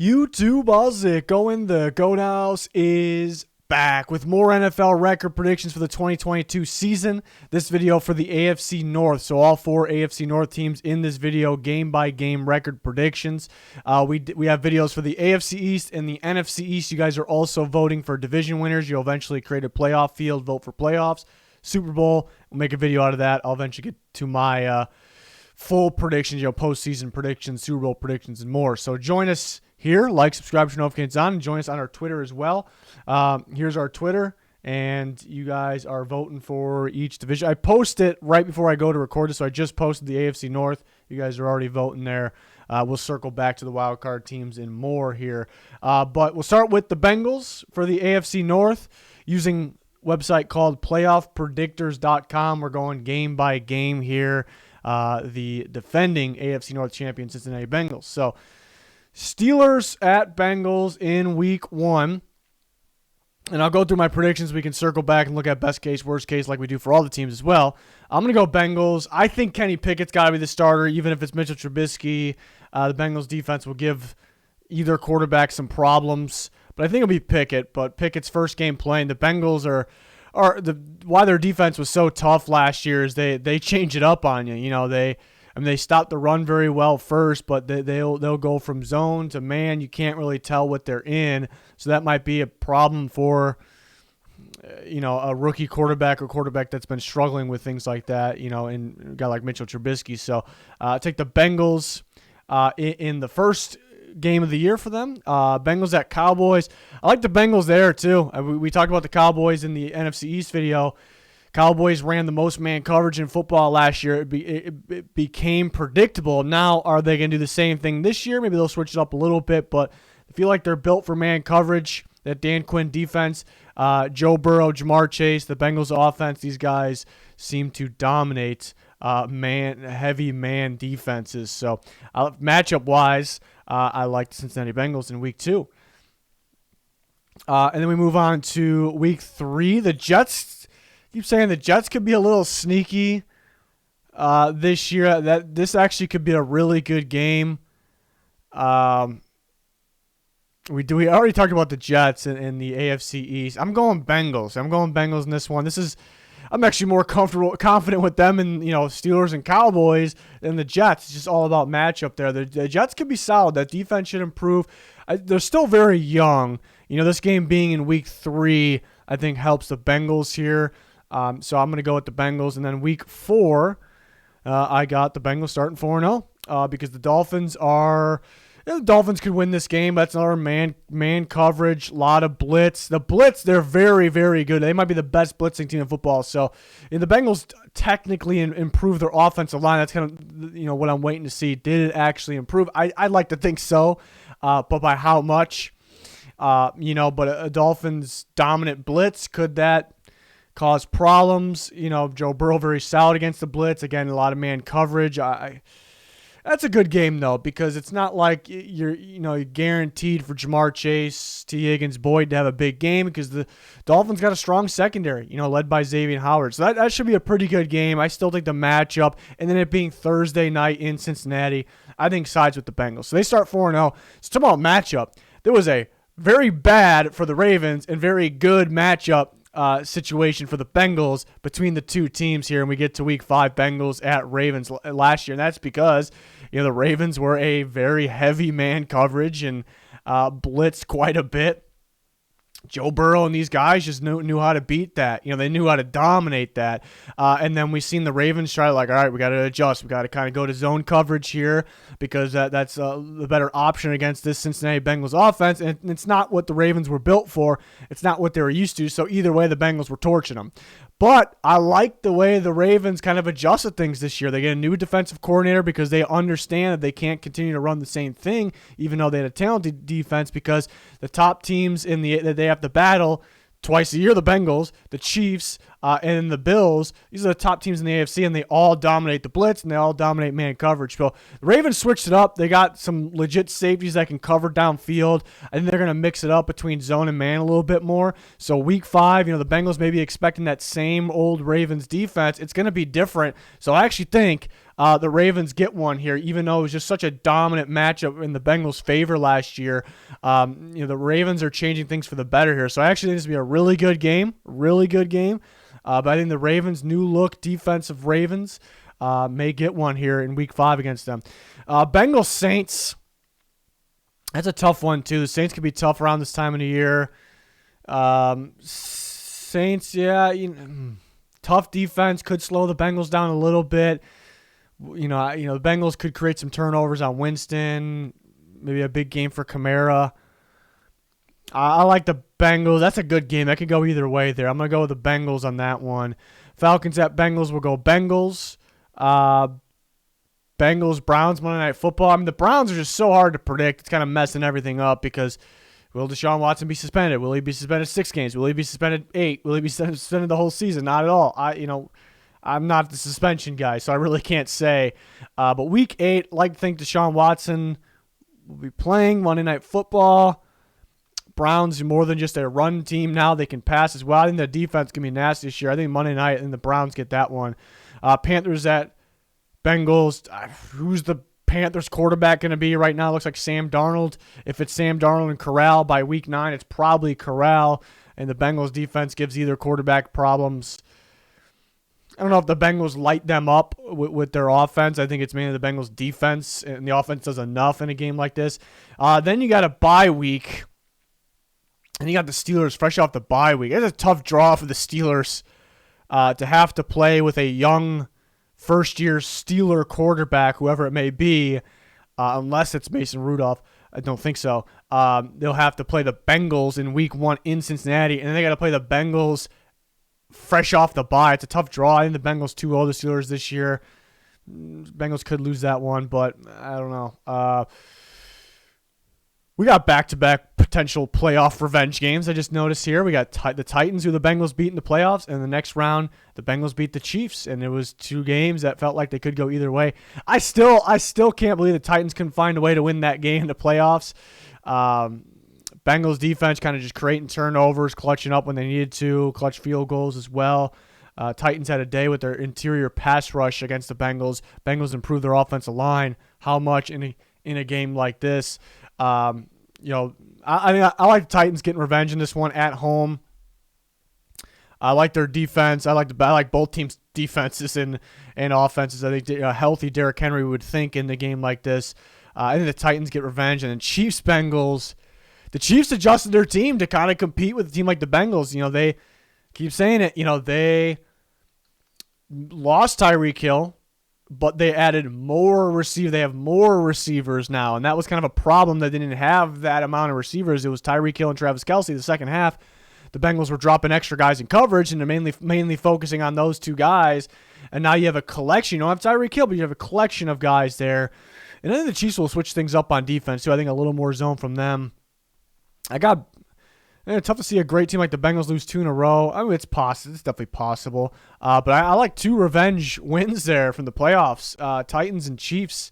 YouTube, how's it going? The Goat House is back with more NFL record predictions for the 2022 season. This video for the AFC North. So all four AFC North teams in this video, game-by-game record predictions. We have videos for the AFC East and the NFC East. You guys are also voting for division winners. You'll eventually create a playoff field, vote for playoffs. Super Bowl, we'll make a video out of that. I'll eventually get to my full predictions, postseason predictions, Super Bowl predictions, and more. So join us here, like, subscribe, turn notifications on, and join us on our Twitter as well. Here's our Twitter, and you guys are voting for each division. I post it right before I go to record this, so I just posted the AFC North. You guys are already voting there. We'll circle back to the wild card teams and more here. But we'll start with the Bengals for the AFC North using a website called playoffpredictors.com. We're going game by game here. The defending AFC North champion Cincinnati Bengals. So Steelers at Bengals in week 1. And I'll go through my predictions. We can circle back and look at best case, worst case like we do for all the teams as well. I'm going to go Bengals. I think Kenny Pickett's got to be the starter, even if it's Mitchell Trubisky. The Bengals defense will give either quarterback some problems. But I think it'll be Pickett. But Pickett's first game playing. The Bengals why their defense was so tough last year is they change it up on you. They stopped the run very well first, but they'll go from zone to man. You can't really tell what they're in, so that might be a problem for a rookie quarterback or quarterback that's been struggling with things like that. And a guy like Mitchell Trubisky. So take the Bengals in the first game of the year for them. Bengals at Cowboys. I like the Bengals there too. We talked about the Cowboys in the NFC East video. Cowboys ran the most man coverage in football last year. It became predictable. Now, are they going to do the same thing this year? Maybe they'll switch it up a little bit, but I feel like they're built for man coverage. That Dan Quinn defense, Joe Burrow, Jamar Chase, the Bengals offense, these guys seem to dominate heavy man defenses. So matchup-wise, I like the Cincinnati Bengals in week 2. And then we move on to week 3. The Jets, keep saying the Jets could be a little sneaky this year. This actually could be a really good game. We already talked about the Jets in the AFC East. I'm going Bengals. In this one. I'm actually more confident with them and Steelers and Cowboys than the Jets. It's just all about matchup there. The Jets could be solid. That defense should improve. They're still very young. This game being in week 3, I think helps the Bengals here. So I'm going to go with the Bengals. And then week 4, I got the Bengals starting 4-0 because the Dolphins are. The Dolphins could win this game. That's another man coverage, a lot of blitz. The blitz, they're very, very good. They might be the best blitzing team in football. So the Bengals technically improve their offensive line. That's kind of what I'm waiting to see. Did it actually improve? I'd like to think so, but by how much? But a Dolphins dominant blitz, could that cause problems? Joe Burrow very solid against the blitz. Again, a lot of man coverage. That's a good game, though, because it's not like you're guaranteed for Jamar Chase, T. Higgins, Boyd to have a big game because the Dolphins got a strong secondary, led by Xavier Howard. So that should be a pretty good game. I still think the matchup, and then it being Thursday night in Cincinnati, I think sides with the Bengals. So they start 4-0. So talking about matchup, there was a very bad for the Ravens and very good matchup situation for the Bengals between the two teams here, and we get to week 5, Bengals at Ravens last year, and that's because the Ravens were a very heavy man coverage and blitzed quite a bit. Joe Burrow and these guys just knew how to beat that. They knew how to dominate that. And then we've seen the Ravens try all right, we got to adjust. We got to kind of go to zone coverage here because that's the better option against this Cincinnati Bengals offense. And it's not what the Ravens were built for. It's not what they were used to. So either way, the Bengals were torching them. But I like the way the Ravens kind of adjusted things this year. They get a new defensive coordinator because they understand that they can't continue to run the same thing, even though they had a talented defense, because the top teams that they have to battle twice a year, the Bengals, the Chiefs, And the Bills, these are the top teams in the AFC, and they all dominate the blitz, and they all dominate man coverage. So the Ravens switched it up. They got some legit safeties that can cover downfield. I think they're going to mix it up between zone and man a little bit more. So week 5, the Bengals may be expecting that same old Ravens defense. It's going to be different. So I actually think the Ravens get one here, even though it was just such a dominant matchup in the Bengals' favor last year. The Ravens are changing things for the better here. So I actually think this will be a really good game, but I think the Ravens, new look defensive Ravens, may get one here in week 5 against them. Bengals Saints, that's a tough one too. The Saints could be tough around this time of the year. Saints, tough defense, could slow the Bengals down a little bit. The Bengals could create some turnovers on Winston, maybe a big game for Kamara. I like the Bengals. That's a good game. That could go either way there. I'm going to go with the Bengals on that one. Falcons at Bengals. We'll go Bengals. Bengals, Browns, Monday Night Football. I mean, the Browns are just so hard to predict. It's kind of messing everything up because will Deshaun Watson be suspended? Will he be suspended 6 games? Will he be suspended 8? Will he be suspended the whole season? Not at all. I'm not the suspension guy, so I really can't say. But week 8, I like to think Deshaun Watson will be playing Monday Night Football. Browns more than just a run team now. They can pass as well. I think the defense can be nasty this year. I think Monday night and the Browns get that one. Panthers at Bengals. Who's the Panthers quarterback going to be right now? It looks like Sam Darnold. If it's Sam Darnold and Corral by week 9, it's probably Corral. And the Bengals defense gives either quarterback problems. I don't know if the Bengals light them up with their offense. I think it's mainly the Bengals defense, and the offense does enough in a game like this. Then you got a bye week. And you got the Steelers fresh off the bye week. It's a tough draw for the Steelers to have to play with a young first-year Steeler quarterback, whoever it may be, unless it's Mason Rudolph. I don't think so. They'll have to play the Bengals in week 1 in Cincinnati, and then they got to play the Bengals fresh off the bye. It's a tough draw. I think the Bengals too old the Steelers this year. Bengals could lose that one, but I don't know. We got back-to-back potential playoff revenge games. I just noticed here. We got the Titans, who the Bengals beat in the playoffs, and the next round, the Bengals beat the Chiefs, and it was 2 games that felt like they could go either way. I still can't believe the Titans couldn't find a way to win that game in the playoffs. Bengals defense kind of just creating turnovers, clutching up when they needed to, clutch field goals as well. Titans had a day with their interior pass rush against the Bengals. Bengals improved their offensive line. How much in a game like this? I like the Titans getting revenge in this one at home. I like their defense. I like both teams' defenses and offenses. I think a healthy Derrick Henry would think in the game like this. I think the Titans get revenge. And then Chiefs-Bengals. The Chiefs adjusted their team to kind of compete with a team like the Bengals. They keep saying it. They lost Tyreek Hill, but they added more receivers. They have more receivers now, and that was kind of a problem. That they didn't have that amount of receivers. It was Tyreek Hill and Travis Kelce the second half. The Bengals were dropping extra guys in coverage, and they're mainly focusing on those 2 guys. And now you have a collection. You don't have Tyreek Hill, but you have a collection of guys there. And I think the Chiefs will switch things up on defense, too. I think a little more zone from them. It's tough to see a great team like the Bengals lose 2 in a row. I mean, it's possible. It's definitely possible. But I like 2 revenge wins there from the playoffs, Titans and Chiefs.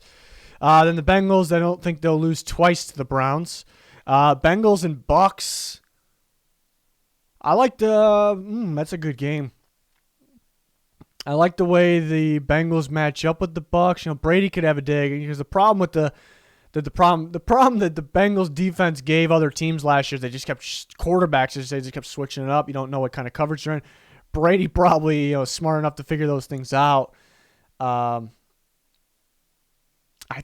Then the Bengals, I don't think they'll lose twice to the Browns. Bengals and Bucks. I like that's a good game. I like the way the Bengals match up with the Bucks. Brady could have a day because the problem with the problem that the Bengals defense gave other teams last year, they just kept quarterbacks. They just kept switching it up. You don't know what kind of coverage they're in. Brady probably smart enough to figure those things out. I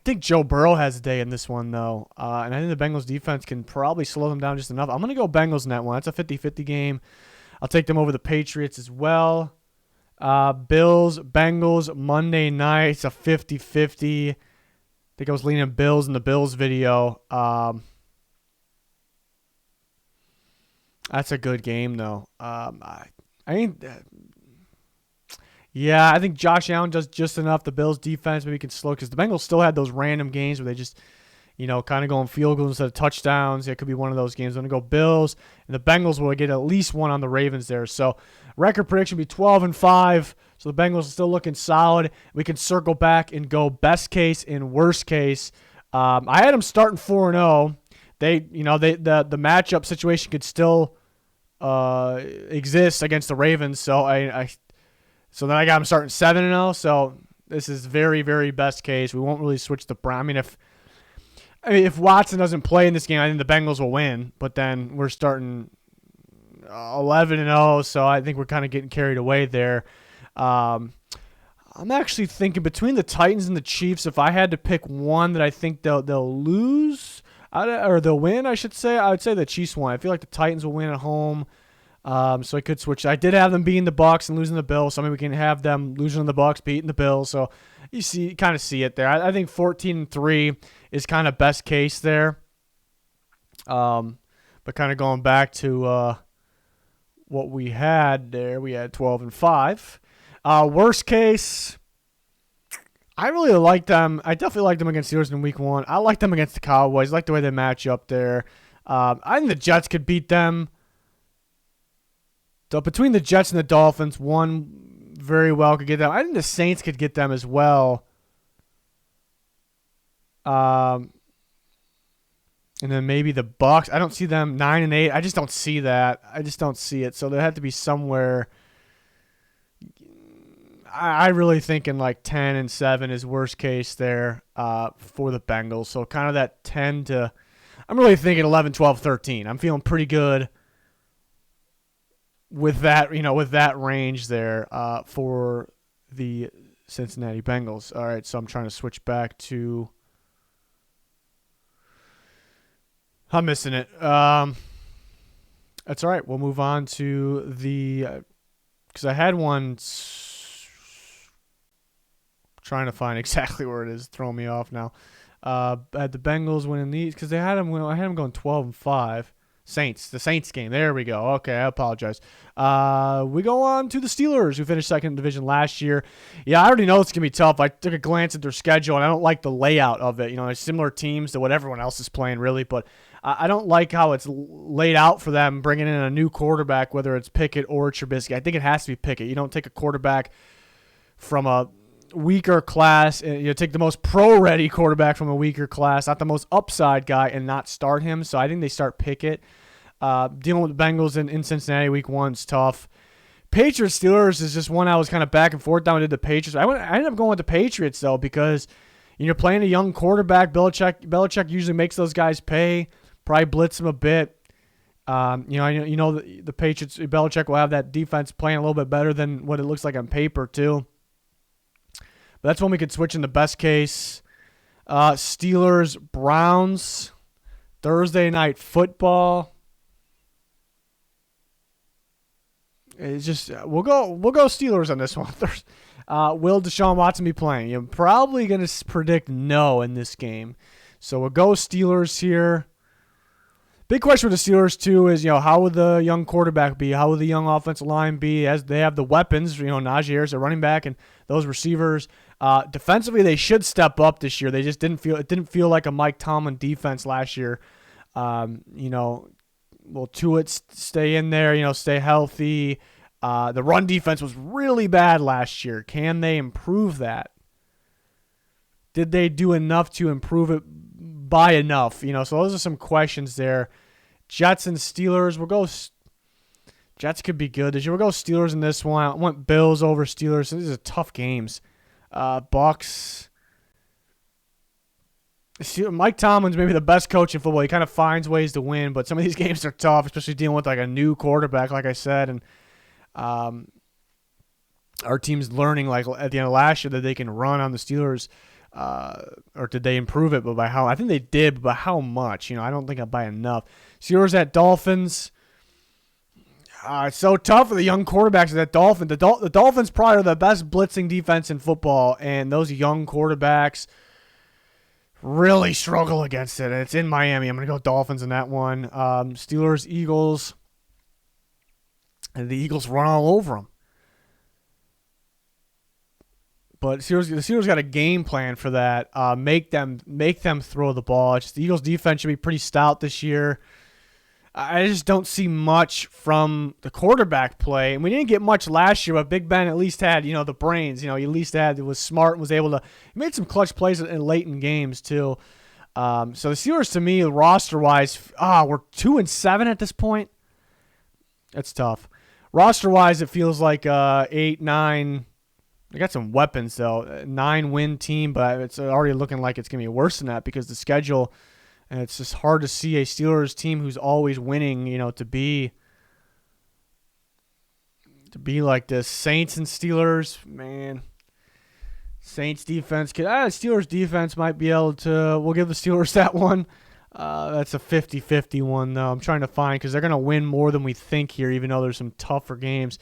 think Joe Burrow has a day in this one, though. And I think the Bengals defense can probably slow them down just enough. I'm going to go Bengals in that one. That's a 50-50 game. I'll take them over the Patriots as well. Bills, Bengals, Monday night. It's a 50-50. I think I was leaning Bills in the Bills video. That's a good game, though. I think Josh Allen does just enough. The Bills defense maybe can slow because the Bengals still had those random games where they just, kind of going field goals instead of touchdowns. It could be one of those games. I'm going to go Bills, and the Bengals will get at least one on the Ravens there. So record prediction will be 12-5. So the Bengals are still looking solid. We can circle back and go best case and worst case. I had them starting 4-0. The matchup situation could still exist against the Ravens. So so then I got them starting 7-0. So this is very, very best case. We won't really switch the Brown. If Watson doesn't play in this game, I think the Bengals will win. But then we're starting 11-0, so I think we're kind of getting carried away there. I'm actually thinking between the Titans and the Chiefs, if I had to pick one that I think they'll lose or they'll win, I should say, I would say the Chiefs won. I feel like the Titans will win at home. So I could switch. I did have them beating the Bucs and losing the Bills, so maybe we can have them losing the Bucs, beating the Bills. So you kind of see it there. I think 14-3 is kind of best case there. But kind of going back to what we had there, we had 12-5. Worst case, I really like them. I definitely like them against Steelers in week 1. I like them against the Cowboys. I like the way they match up there. I think the Jets could beat them. So between the Jets and the Dolphins, one very well could get them. I think the Saints could get them as well. And then maybe the Bucs. I don't see them 9-8. I just don't see that. I just don't see it. So there had to be somewhere. I really thinking like 10-7 is worst case there for the Bengals. So kind of that 10 to. I'm really thinking 11, 12, 13. I'm feeling pretty good with that, with that range there for the Cincinnati Bengals. All right, so I'm trying to switch back to. I'm missing it. That's all right. We'll move on to the because I had one trying to find exactly where it is. Throwing me off now. I had the Bengals winning these because I had them going 12-5. The Saints game. There we go. Okay, I apologize. We go on to the Steelers, who finished second in division last year. Yeah, I already know it's going to be tough. I took a glance at their schedule, and I don't like the layout of it. It's similar teams to what everyone else is playing, really, but I don't like how it's laid out for them, bringing in a new quarterback, whether it's Pickett or Trubisky. I think it has to be Pickett. You don't take a quarterback from a weaker class, and take the most pro-ready quarterback from a weaker class, not the most upside guy, and not start him. So I think they start Pickett. Dealing with the Bengals in Cincinnati week 1 is tough. Patriots Steelers is just one I was kind of back and forth down. I did the Patriots. I ended up going with the Patriots though because you're playing a young quarterback. Belichick usually makes those guys pay. Probably blitz them a bit. The Patriots. Belichick will have that defense playing a little bit better than what it looks like on paper too. But that's when we could switch in the best case. Steelers Browns Thursday night football. It's just we'll go Steelers on this one. Will Deshaun Watson be playing? You're probably going to predict no in this game. So we'll go Steelers here. Big question with the Steelers too is how would the young quarterback be? How would the young offensive line be? As they have the weapons, Najee Harris, a running back, and those receivers. Defensively, they should step up this year. They just didn't feel like a Mike Tomlin defense last year. Will Tuitt stay in there? Stay healthy. The run defense was really bad last year. Can they improve that? Did they do enough to improve it by enough? So those are some questions there. Jets and Steelers. We'll go. Jets could be good this year. We'll go Steelers in this one. I went Bills over Steelers. These are tough games. Bucks. Mike Tomlin's maybe the best coach in football. He kind of finds ways to win, but some of these games are tough, especially dealing with like a new quarterback, like I said. And our team's learning, like at the end of last year, that they can run on the Steelers. Or did they improve it? But by how? I think they did, but by how much? I don't think by enough. Steelers at Dolphins. It's so tough for the young quarterbacks at that Dolphins. The Dolphins probably are the best blitzing defense in football, and those young quarterbacks really struggle against it. And it's in Miami. I'm going to go Dolphins in that one. Steelers, Eagles. And the Eagles run all over them. But the Steelers got a game plan for that. Make them throw the ball. It's just the Eagles' defense should be pretty stout this year. I just don't see much from the quarterback play. And we didn't get much last year, but Big Ben at least had, the brains. He at least was smart and was able to – he made some clutch plays late in games too. So the Steelers, to me, roster-wise, we're 2-7 at this point. That's tough. Roster-wise, it feels like 8, 9 – they got some weapons, though. 9-win team, but it's already looking like it's going to be worse than that because the schedule – and it's just hard to see a Steelers team who's always winning, to be like this. Saints and Steelers, man. Saints defense. Steelers defense might be able to. We'll give the Steelers that one. That's a 50-50 one, though. I'm trying to find because they're going to win more than we think here, even though there's some tougher games.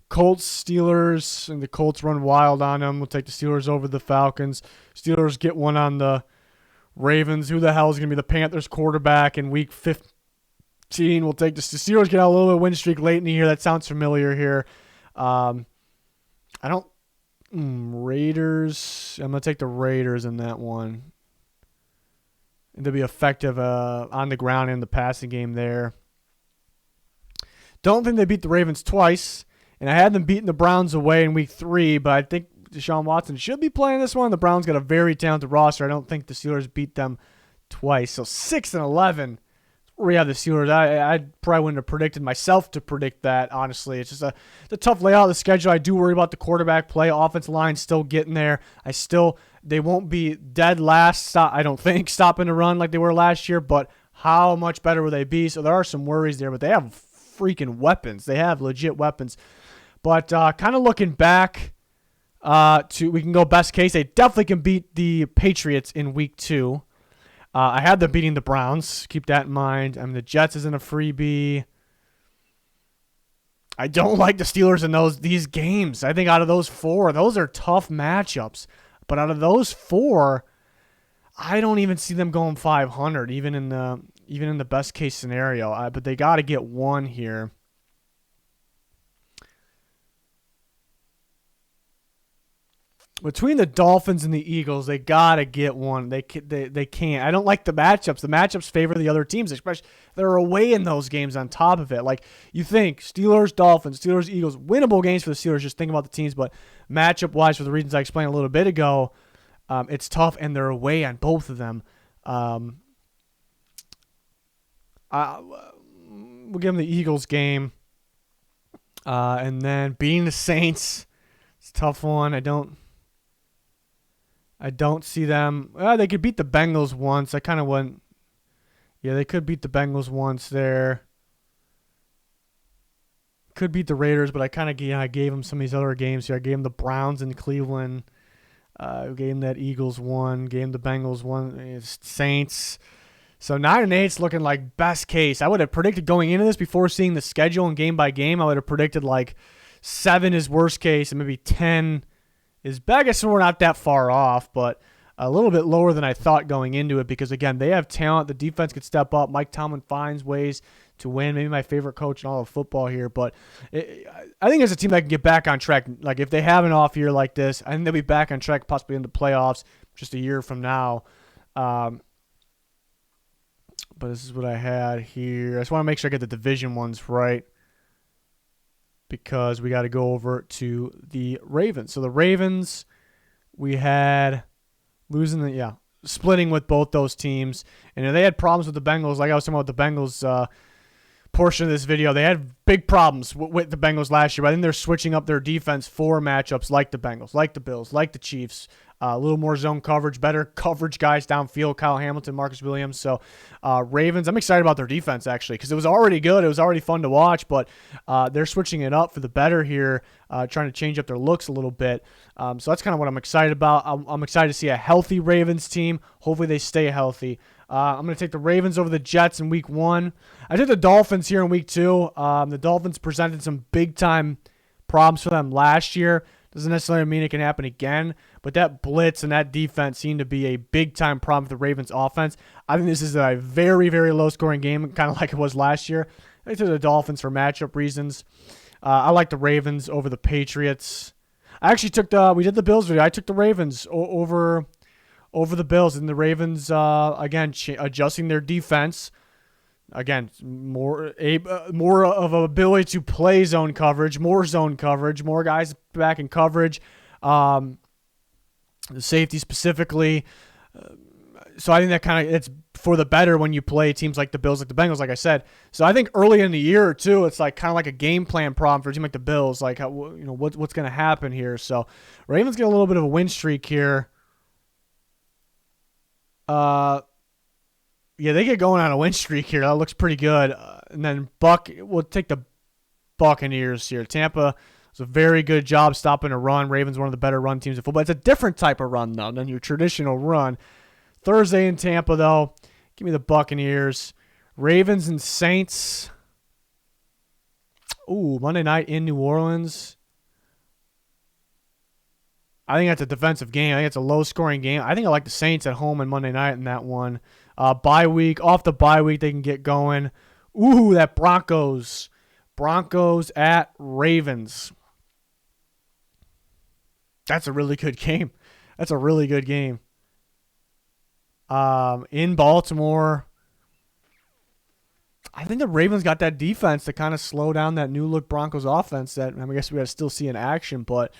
Colts, Steelers, and the Colts run wild on them. We'll take the Steelers over the Falcons. Steelers get one on the Ravens. Who the hell is going to be the Panthers quarterback in week 15? We'll take the Steelers. Get out a little bit of win streak late in the year. That sounds familiar here. Raiders. I'm going to take the Raiders in that one. And they'll be effective on the ground in the passing game there. Don't think they beat the Ravens twice. And I had them beating the Browns away in week 3, but I think Deshaun Watson should be playing this one. The Browns got a very talented roster. I don't think the Steelers beat them twice. So 6-11, we have the Steelers. I probably wouldn't have predicted myself to predict that, honestly. It's just a tough layout of the schedule. I do worry about the quarterback play. Offensive line still getting there. They won't be dead last, I don't think, stopping to run like they were last year, but how much better will they be? So there are some worries there, but they have freaking weapons. They have legit weapons. But kind of looking back, we can go best case. They definitely can beat the Patriots in week 2. I had them beating the Browns. Keep that in mind. The Jets isn't a freebie. I don't like the Steelers in these games. I think out of those 4, those are tough matchups. But out of those 4, I don't even see them going 500, even in the best case scenario. But they got to get one here. Between the Dolphins and the Eagles, they got to get one. They can't. I don't like the matchups. The matchups favor the other teams, especially they're away in those games on top of it. Like you think Steelers, Dolphins, Steelers, Eagles, winnable games for the Steelers. Just think about the teams, but matchup-wise, for the reasons I explained a little bit ago, it's tough, and they're away on both of them. We'll give them the Eagles game. And then beating the Saints, it's a tough one. I don't see them. They could beat the Bengals once. I kind of went. Yeah, they could beat the Bengals once there. Could beat the Raiders, but I kind of gave them some of these other games here. I gave them the Browns in Cleveland. Gave them that Eagles one. Gave them the Bengals one. Saints. So 9-8 is looking like best case. I would have predicted going into this before seeing the schedule and game by game. I would have predicted like 7 is worst case and maybe 10 is bad. I guess we're not that far off, but a little bit lower than I thought going into it because, again, they have talent. The defense could step up. Mike Tomlin finds ways to win. Maybe my favorite coach in all of football here. But I think it's a team that can get back on track. Like, if they have an off year like this, I think they'll be back on track possibly in the playoffs just a year from now. But this is what I had here. I just want to make sure I get the division ones right, because we got to go over to the Ravens. So the Ravens, we had splitting with both those teams. And they had problems with the Bengals. Like I was talking about the Bengals portion of this video, they had big problems with the Bengals last year. But I think they're switching up their defense for matchups like the Bengals, like the Bills, like the Chiefs. A little more zone coverage, better coverage guys downfield, Kyle Hamilton, Marcus Williams. So Ravens, I'm excited about their defense, actually, because it was already good. It was already fun to watch, but they're switching it up for the better here, trying to change up their looks a little bit. So that's kind of what I'm excited about. I'm excited to see a healthy Ravens team. Hopefully they stay healthy. I'm going to take the Ravens over the Jets in week 1. I took the Dolphins here in week 2. The Dolphins presented some big-time problems for them last year. Doesn't necessarily mean it can happen again, but that blitz and that defense seemed to be a big-time problem for the Ravens offense. I think this is a very, very low-scoring game, kind of like it was last year. I took the Dolphins for matchup reasons. I like the Ravens over the Patriots. I actually took we did the Bills video. I took the Ravens over the Bills, and the Ravens again adjusting their defense. Again, more of an ability to play zone coverage, more guys back in coverage. The safety specifically. So I think that kind of it's for the better when you play teams like the Bills, like the Bengals, like I said. So I think early in the year too, it's like kind of like a game plan problem for a team like the Bills, like how, what's going to happen here. So Ravens get a little bit of a win streak here. Yeah, they get going on a win streak here. That looks pretty good. And then we'll take the Buccaneers here. Tampa does a very good job stopping a run. Ravens one of the better run teams in football. It's a different type of run though than your traditional run. Thursday in Tampa, though, give me the Buccaneers. Ravens and Saints. Ooh, Monday night in New Orleans. I think that's a defensive game. I think it's a low-scoring game. I think I like the Saints at home on Monday night in that one. Bye week. Off the bye week, they can get going. Ooh, that Broncos. Broncos at Ravens. That's a really good game. That's a really good game. In Baltimore, I think the Ravens got that defense to kind of slow down that new look Broncos offense that I guess we got to still see in action. But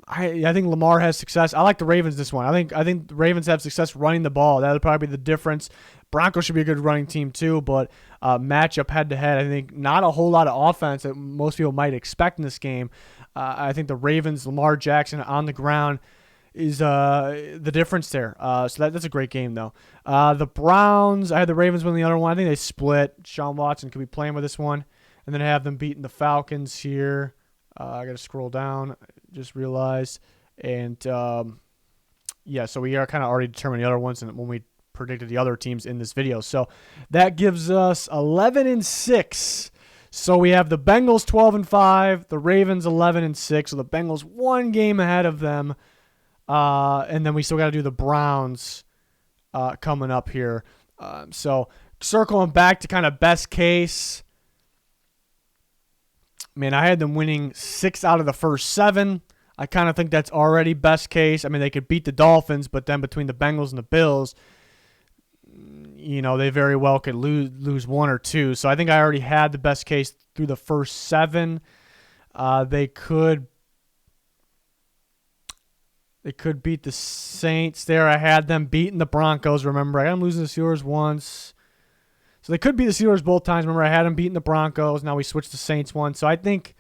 I think Lamar has success. I like the Ravens this one. I think the Ravens have success running the ball. That would probably be the difference. Broncos should be a good running team too, but matchup head to head, I think not a whole lot of offense that most people might expect in this game. I think the Ravens, Lamar Jackson on the ground, is the difference there. So that's a great game, though. The Browns, I had the Ravens win the other one. I think they split. Sean Watson could be playing with this one. And then I have them beating the Falcons here. I got to scroll down. I just realized. And, yeah, so we are kind of already determining the other ones when we predicted the other teams in this video. So that gives us 11-6. So we have the Bengals 12-5, the Ravens 11-6. So the Bengals one game ahead of them. And then we still got to do the Browns coming up here. So circling back to kind of best case, man, I had them winning 6 out of the first 7. I kind of think that's already best case. I mean, they could beat the Dolphins, but then between the Bengals and the Bills, they very well could lose 1 or 2. So I think I already had the best case through the first 7. They could beat the Saints there. I had them beating the Broncos. Remember, I got them losing the Steelers once. So they could beat the Steelers both times. Remember, I had them beating the Broncos. Now we switched to Saints one. So I don't think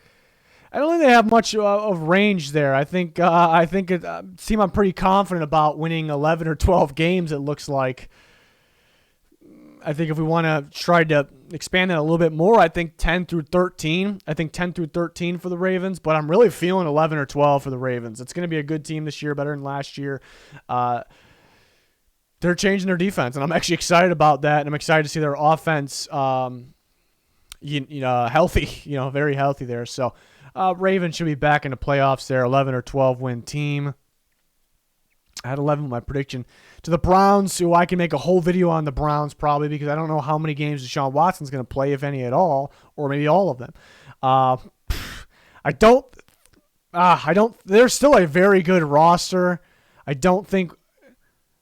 they have much of range there. I think it seem I'm pretty confident about winning 11 or 12 games, it looks like. I think if we want to try to expand that a little bit more, I think 10 through 13. I think 10 through 13 for the Ravens, but I'm really feeling 11 or 12 for the Ravens. It's going to be a good team this year, better than last year. They're changing their defense, and I'm actually excited about that, and I'm excited to see their offense healthy, very healthy there. So Ravens should be back in the playoffs there, 11 or 12 win team. I had 11 with my prediction. To the Browns, who I can make a whole video on the Browns probably because I don't know how many games Deshaun Watson's going to play, if any at all, or maybe all of them. They're still a very good roster. I don't think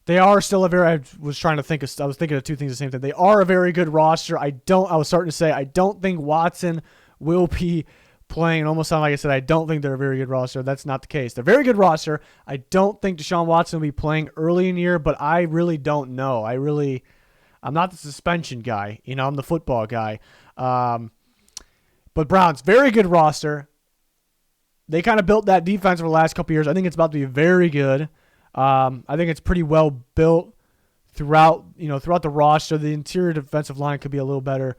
they are still I was thinking of two things at the same time. They are a very good roster. I was starting to say, I don't think Watson will be playing. Almost sound like I said, I don't think they're a very good roster. That's not the case. They're a very good roster. I don't think Deshaun Watson will be playing early in the year, but I really don't know. I'm not the suspension guy. I'm the football guy. But Browns, very good roster. They kind of built that defense over the last couple of years. I think it's about to be very good. I think it's pretty well built throughout the roster. The interior defensive line could be a little better.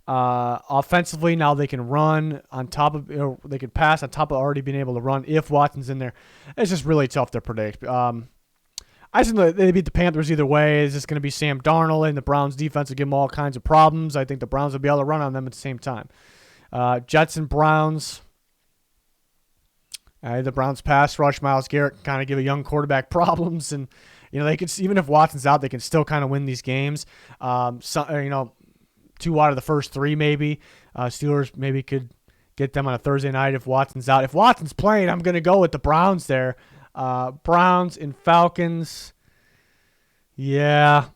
Offensively, now they can run on top of, they can pass on top of already being able to run if Watson's in there. It's just really tough to predict. I think they beat the Panthers either way. It's just going to be Sam Darnold, and the Browns defense will give them all kinds of problems. I think the Browns will be able to run on them at the same time. Jets and Browns. The Browns pass rush, Myles Garrett can kind of give a young quarterback problems, and they could, even if Watson's out, they can still kind of win these games. 2 out of the first 3 maybe. Steelers maybe could get them on a Thursday night if Watson's out. If Watson's playing, I'm going to go with the Browns there. Browns and Falcons. Yeah.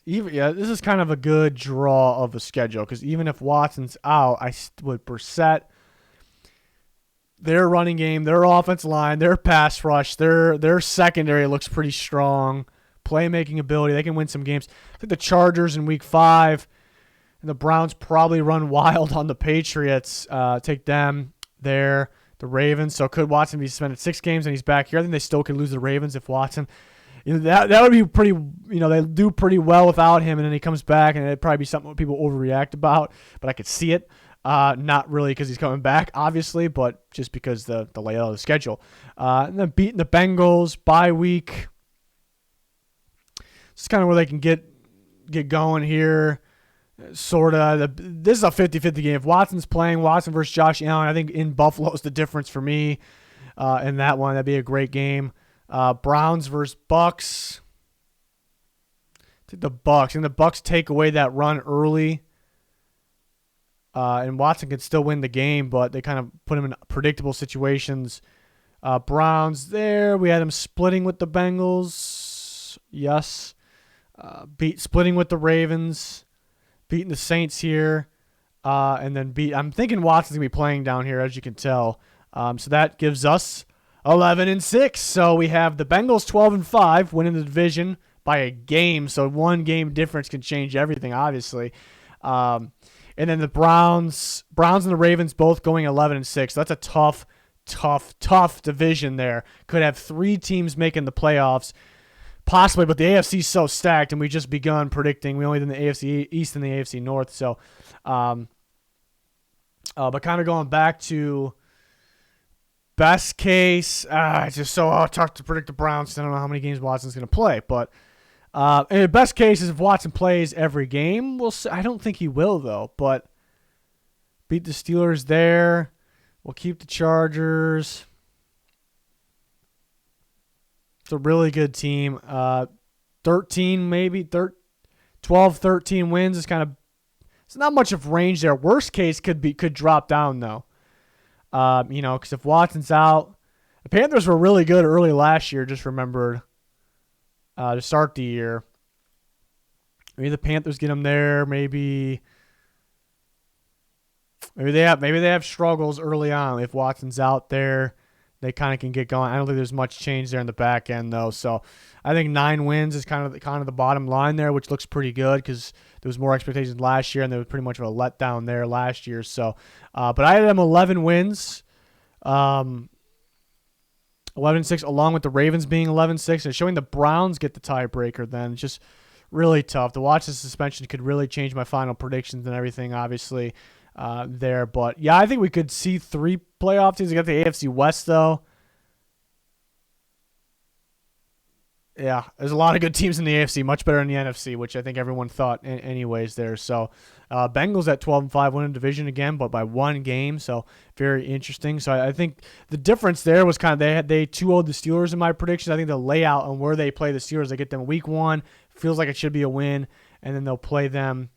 This is kind of a good draw of a schedule because even if Watson's out, I would Brissett, their running game, their offensive line, their pass rush, their secondary looks pretty strong. Playmaking ability, they can win some games. I think the Chargers in Week 5, and the Browns probably run wild on the Patriots. Take them there. The Ravens. So could Watson be suspended 6 games and he's back here? I think they still could lose the Ravens if Watson. That would be pretty. They do pretty well without him, and then he comes back, and it'd probably be something people overreact about. But I could see it. Not really because he's coming back, obviously, but just because the layout of the schedule. And then beating the Bengals, bye week. It's kind of where they can get going here. Sort of. This is a 50-50 game. If Watson's playing, Watson versus Josh Allen, I think in Buffalo is the difference for me in that one. That'd be a great game. Browns versus Bucks. I think the Bucks. And the Bucks take away that run early. And Watson could still win the game, but they kind of put him in predictable situations. Browns there. We had him splitting with the Bengals. Yes. Splitting with the Ravens. Beating the Saints here. And then I'm thinking Watson's going to be playing down here, as you can tell. So that gives us 11-6. So we have the Bengals 12-5, winning the division by a game. So 1 game difference can change everything, obviously. And then the Browns and the Ravens both going 11-6. So that's a tough division there. Could have 3 teams making the playoffs, possibly, but the AFC is so stacked, and we just begun predicting. We only did the AFC East and the AFC North. So, but kind of going back to best case, it's just so tough to predict the Browns. I don't know how many games Watson's going to play, but and the best case is if Watson plays every game. We'll see. I don't think he will though. But beat the Steelers there. We'll keep the Chargers. It's a really good team. 13 maybe 12, 13 wins is kind of. It's not much of range there. Worst case could drop down though. Because if Watson's out, the Panthers were really good early last year. Just remembered to start the year. Maybe the Panthers get them there. Maybe they have struggles early on. If Watson's out there, they kind of can get going. I don't think there's much change there in the back end though. So I think 9 wins is kind of the bottom line there, which looks pretty good because there was more expectations last year and there was pretty much of a letdown there last year. So, but I had them 11 wins, 11-6, along with the Ravens being 11-6, and showing the Browns get the tiebreaker. Then it's just really tough. The Watson suspension could really change my final predictions and everything. Obviously, there, but yeah, I think we could see 3 playoff teams. We got the AFC West though. Yeah, there's a lot of good teams in the AFC, much better in the NFC, which I think everyone thought anyways there. So Bengals at 12-5 winning division again, but by 1 game, so very interesting. So I think the difference there was kind of they 2-0'd the Steelers in my predictions. I think the layout on where they play the Steelers, they get them week 1, feels like it should be a win, and then they'll play them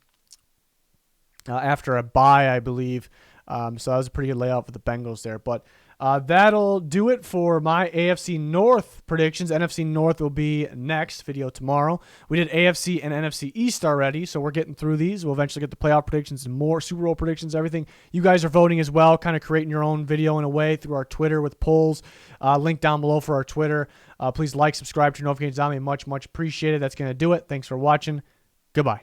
after a bye, I believe. So that was a pretty good layout for the Bengals there. But that'll do it for my AFC North predictions. NFC North will be next video tomorrow. We did AFC and NFC East already, so we're getting through these. We'll eventually get the playoff predictions and more Super Bowl predictions, everything. You guys are voting as well, kind of creating your own video in a way through our Twitter with polls. Link down below for our Twitter. Please like, subscribe, turn notifications on. Much, much appreciated. That's going to do it. Thanks for watching. Goodbye.